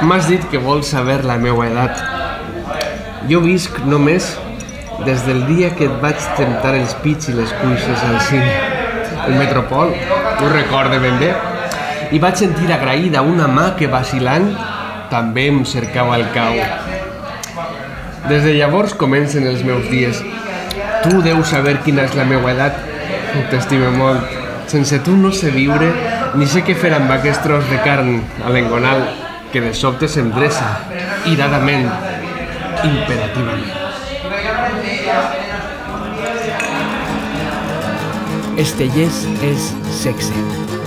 m'has dit que vols saber la meva edat. Jo visc només des del dia que et vaig temptar els pits i les cuixes al cine. El Metropol, ho recorde ben bé. I vaig sentir agraïda una mà que vacil·lant també em cercava el cau. Des de llavors comencen els meus dies. Tu deus saber quina és la meva edat. T'estime molt. Sense tu no sé viure, ni sé què fer amb aquest tros de carn a l'engonal que de sobte s'endreça, iradament, imperativament. Estellés és sexe.